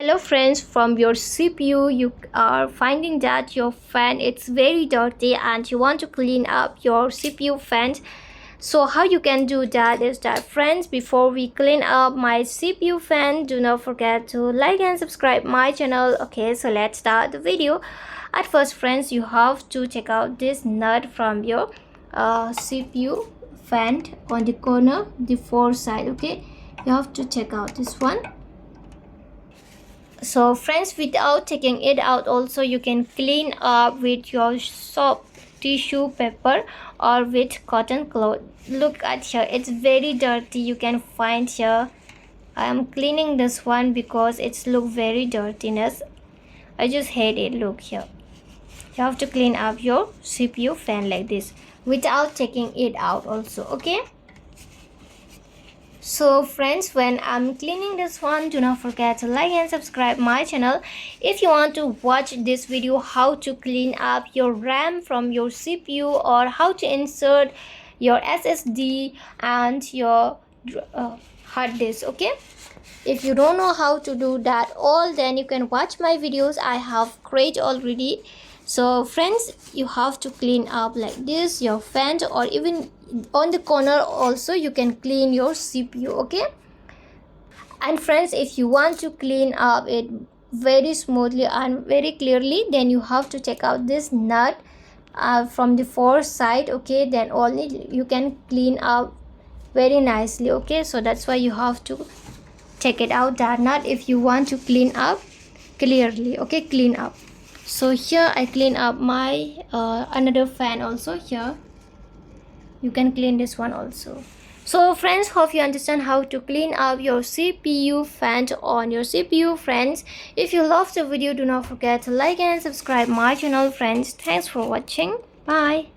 Hello friends, from your CPU you are finding that your fan it's very dirty and you want to clean up your CPU fans. So how you can do that is that friends, before we clean up my CPU fan, do not forget to like and subscribe my channel. Okay, so let's start the video. At first friends, you have to check out this nut from your CPU fan on the corner, the four side. Okay, you have to check out this one. So friends, without taking it out also, you can clean up with your soap, tissue paper, or with cotton cloth. Look at here, it's very dirty. You can find here. I am cleaning this one because it's look very dirtiness. I just hate it. Look here, you have to clean up your CPU fan like this without taking it out also. Okay, so friends, when I'm cleaning this one, do not forget to like and subscribe my channel. If you want to watch this video how to clean up your RAM from your CPU, or how to insert your SSD and your hard disk. Okay, if you don't know how to do that all, then you can watch my videos I have created already. So friends, you have to clean up like this your fan, or even on the corner also you can clean your CPU. Okay, and friends, if you want to clean up it very smoothly and very clearly, then you have to take out this nut from the four side. Okay, then only you can clean up very nicely. Okay, so that's why you have to take it out, that nut, if you want to clean up clearly. Okay, clean up. So here I clean up my another fan also. Here you can clean this one also. So friends, hope you understand how to clean up your CPU fan on your CPU. Friends, if you love the video, do not forget to like and subscribe my channel. Friends, thanks for watching. Bye.